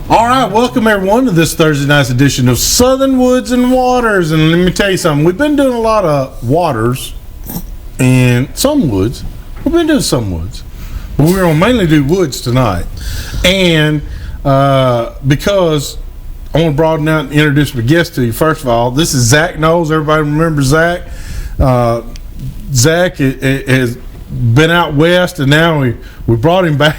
All right, welcome everyone to this Thursday night's edition of Southern Woods and Waters. And let me tell you something, we've been doing a lot of waters and some woods. We've been doing some woods, but we're going to mainly do woods tonight. And because I want to broaden out and introduce my guest to you, first of all, this is Zach Knowles. Everybody remembers Zach. Zach has been out west, and now we brought him back.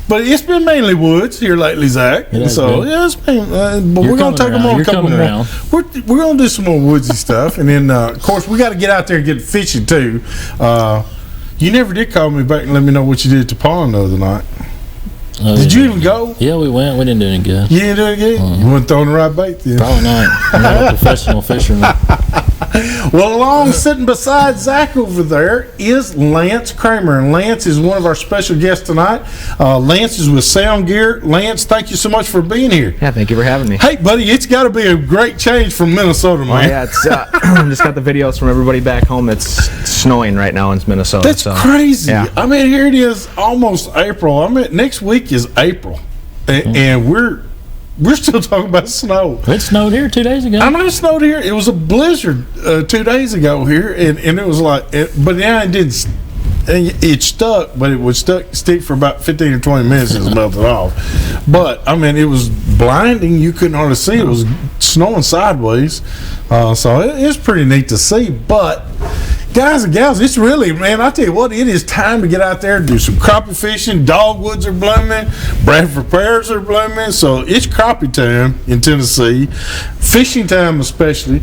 But it's been mainly woods here lately, Zach. So yeah, it's been. But we're gonna take them on a couple more. We're gonna do some more woodsy stuff, and then of course we got to get out there and get fishing too. You never did call me back and let me know what you did at the pond the other night. Did you even go? Yeah, we went. We didn't do any good. You didn't do any good? You weren't throwing the right bait then? Probably not. I'm not a professional fisherman. Well, along sitting beside Zach over there is Lance Kraemer, and Lance is one of our special guests tonight. Lance is with SoundGear. Lance, thank you so much for being here. Yeah, thank you for having me. Hey, buddy, it's got to be a great change from Minnesota, man. Oh, yeah, it's just got the videos from everybody back home. It's snowing right now in Minnesota. That's crazy. Yeah. I mean, here it is, almost April. I mean, next week is April, and we're still talking about snow. It snowed here 2 days ago. I know it snowed here. It was a blizzard 2 days ago here, and it was like, but yeah, it didn't. It stuck, but it would stick for about 15 or 20 minutes and it melted off. But I mean, it was blinding. You couldn't hardly see. It was snowing sideways, so it's pretty neat to see. But guys and gals, it's really, man, I tell you what, it is time to get out there and do some crappie fishing. Dogwoods are blooming, Bradford pears are blooming, so it's crappie time in Tennessee, fishing time especially.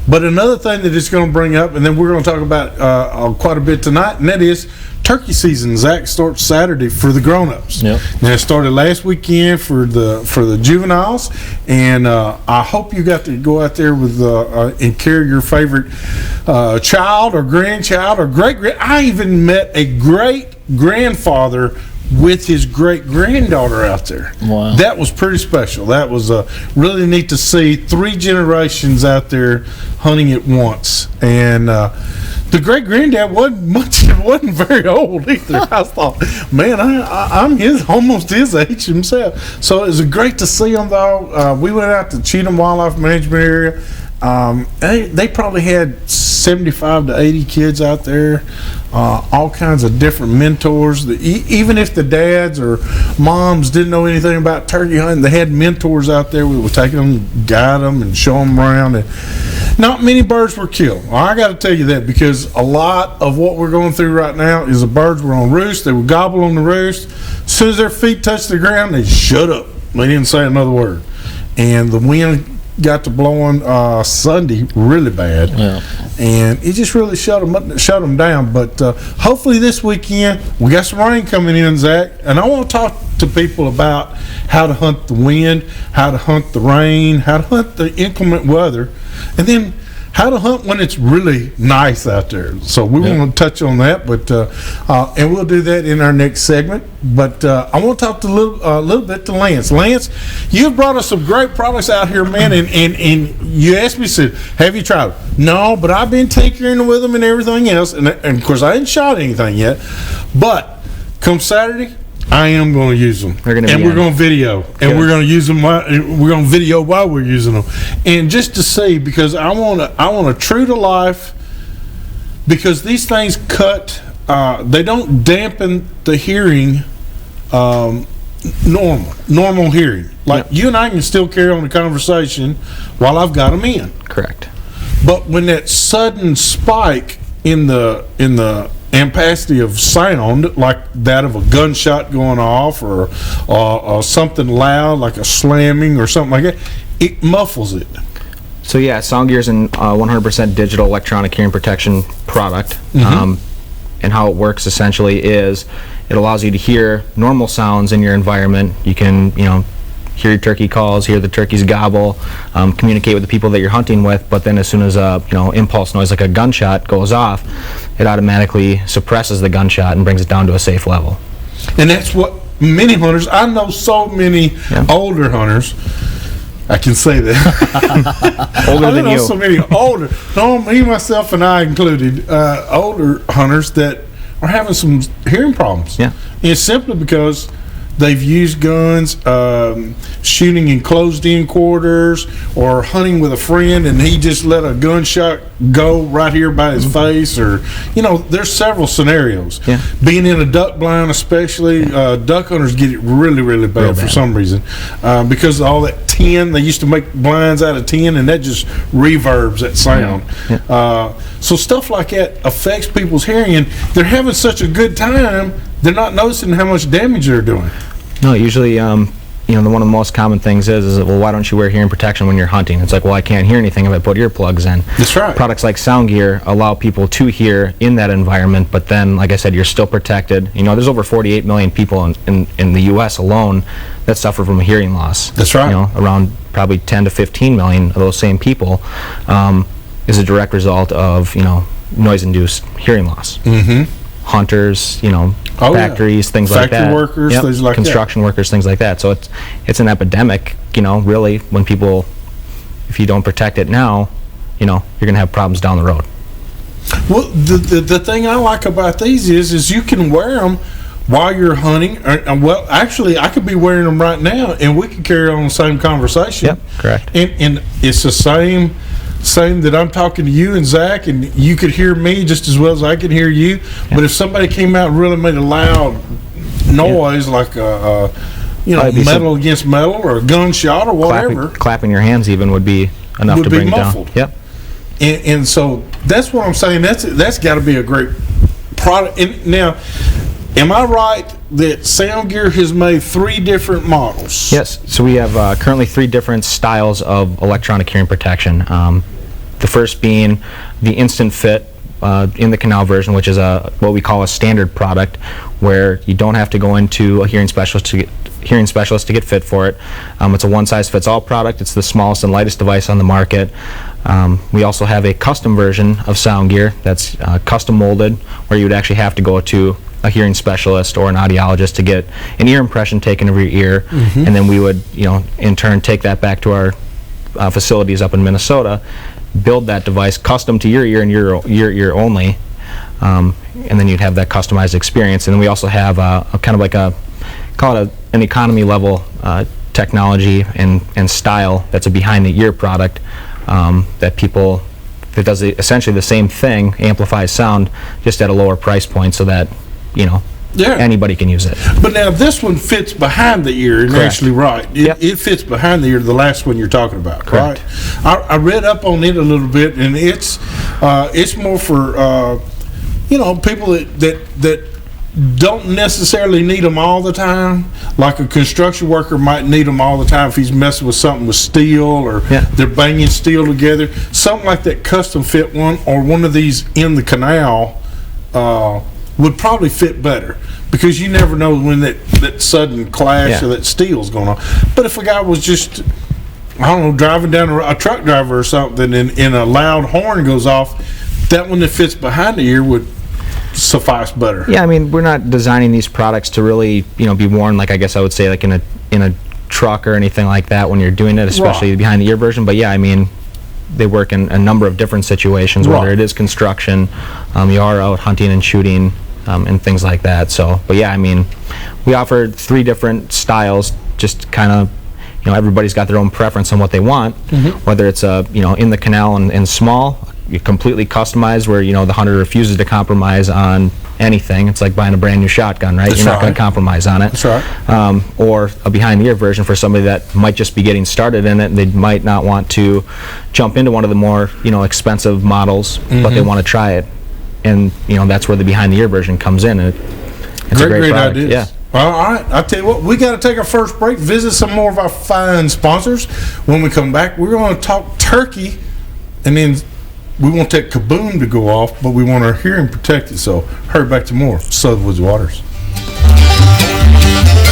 But another thing that it's going to bring up, and then we're going to talk about quite a bit tonight, and that is turkey season. Zach starts Saturday for the grown-ups. Yep. Now it started last weekend for the juveniles, and I hope you got to go out there with and carry your favorite child or grandchild or great-grand. I even met a great-grandfather with his great-granddaughter out there. Wow. That was pretty special. That was really neat to see 3 generations out there hunting at once. And the great-granddad wasn't very old either. I thought, man, I'm almost his age himself. So it was great to see them, though. We went out to Cheatham Wildlife Management Area. They probably had 75 to 80 kids out there, all kinds of different mentors. Even if the dads or moms didn't know anything about turkey hunting, they had mentors out there. We would take them, guide them, and show them around. And not many birds were killed. Well, I got to tell you that, because a lot of what we're going through right now is the birds were on roost. They would gobble on the roost. As soon as their feet touched the ground, they shut up. They didn't say another word. And the wind got to blowing Sunday really bad, and it just really shut them down. But hopefully this weekend we got some rain coming in, Zach, and I want to talk to people about how to hunt the wind, how to hunt the rain, how to hunt the inclement weather, and then how to hunt when it's really nice out there. So we want to touch on that, but and we'll do that in our next segment. But I want to talk a little bit to Lance. Lance, you've brought us some great products out here, man, and you asked me, said, have you tried them? No, but I've been tinkering with them and everything else, and of course I ain't shot anything yet. But come Saturday, I am going to use them, we're going to video, and we're going to use them. We're going to video while we're using them, and just to see, because I want a true to life, because these things cut. They don't dampen the hearing. Normal hearing. Like you and I can still carry on the conversation while I've got them in. Correct. But when that sudden spike in the ampacity of sound, like that of a gunshot going off, or something loud like a slamming or something like that, it muffles it. So yeah, SoundGear is an 100% digital electronic hearing protection product, and how it works essentially is it allows you to hear normal sounds in your environment. You can hear your turkey calls, hear the turkeys gobble, communicate with the people that you're hunting with, but then as soon as a impulse noise like a gunshot goes off, it automatically suppresses the gunshot and brings it down to a safe level. And that's what many hunters, I know so many older hunters, I can say that. Older than you. I know so many older, me, myself, and I included, older hunters that are having some hearing problems. Yeah. And it's simply because they've used guns shooting in closed-in quarters or hunting with a friend, and he just let a gunshot go right here by his face, or there's several scenarios. Yeah. Being in a duck blind, especially, duck hunters get it really, really bad for some reason because of all that tin. They used to make blinds out of tin, and that just reverbs that sound. So stuff like that affects people's hearing, and they're having such a good time, they're not noticing how much damage they're doing. No, usually, one of the most common things is well, why don't you wear hearing protection when you're hunting? It's like, well, I can't hear anything if I put earplugs in. That's right. Products like SoundGear allow people to hear in that environment, but then, like I said, you're still protected. There's over 48 million people in the U.S. alone that suffer from a hearing loss. That's right. Around probably 10 to 15 million of those same people is a direct result of, noise-induced hearing loss. Mm-hmm. Hunters, factories, things like that. Factory workers, things like construction workers, things like that. So it's an epidemic, really, when people, if you don't protect it now, you're going to have problems down the road. Well, the thing I like about these is you can wear them while you're hunting. Well, actually, I could be wearing them right now, and we could carry on the same conversation. Yep, correct. And it's the same that I'm talking to you and Zach, and you could hear me just as well as I could hear you. Yeah. But if somebody came out and really made a loud noise, like metal against metal or a gunshot or whatever, clapping your hands even would be enough to bring it down. Yep. And so that's what I'm saying. That's got to be a great product. And now, am I right that SoundGear has made 3 different models? Yes. So we have currently 3 different styles of electronic hearing protection. The first being the Instant Fit in the canal version, which is what we call a standard product, where you don't have to go into a hearing specialist to get fit for it. It's a one-size-fits-all product. It's the smallest and lightest device on the market. We also have a custom version of SoundGear that's custom molded, where you would actually have to go to a hearing specialist or an audiologist to get an ear impression taken of your ear, and then we would, in turn take that back to our facilities up in Minnesota, build that device custom to your ear and your ear only, and then you'd have that customized experience. And then we also have a kind of like call it an economy level technology and style that's a behind the ear product that does essentially the same thing, amplifies sound just at a lower price point, so that anybody can use it. But now this one fits behind the ear, and actually it fits behind the ear, the last one you're talking about. Correct. Right? I read up on it a little bit, and it's more for people that don't necessarily need them all the time. Like a construction worker might need them all the time if he's messing with something with steel, or they're banging steel together. Something like that custom fit one, or one of these in the canal would probably fit better, because you never know when that sudden clash of that steel's going on. But if a guy was just, driving down a truck driver or something, and a loud horn goes off, that one that fits behind the ear would suffice better. Yeah, we're not designing these products to really, be worn, like I guess I would say, like in a truck or anything like that when you're doing it, especially the behind the ear version. But yeah, they work in a number of different situations, whether it is construction, you are out hunting and shooting, and things like that. So, but yeah, we offer 3 different styles, just kind of, everybody's got their own preference on what they want, whether it's in the canal and small, you completely customized, where the hunter refuses to compromise on anything. It's like buying a brand new shotgun, right? You're not going to compromise on it. That's right. Or a behind the ear version for somebody that might just be getting started in it, and they might not want to jump into one of the more expensive models, but they want to try it, and that's where the behind the ear version comes in. And it's a great product. Ideas. Yeah. All right, I tell you what, we got to take our first break, visit some more of our fine sponsors. When we come back, we're going to talk turkey, and then we want that kaboom to go off, but we want our hearing protected. So hurry back to more Southwoods Waters.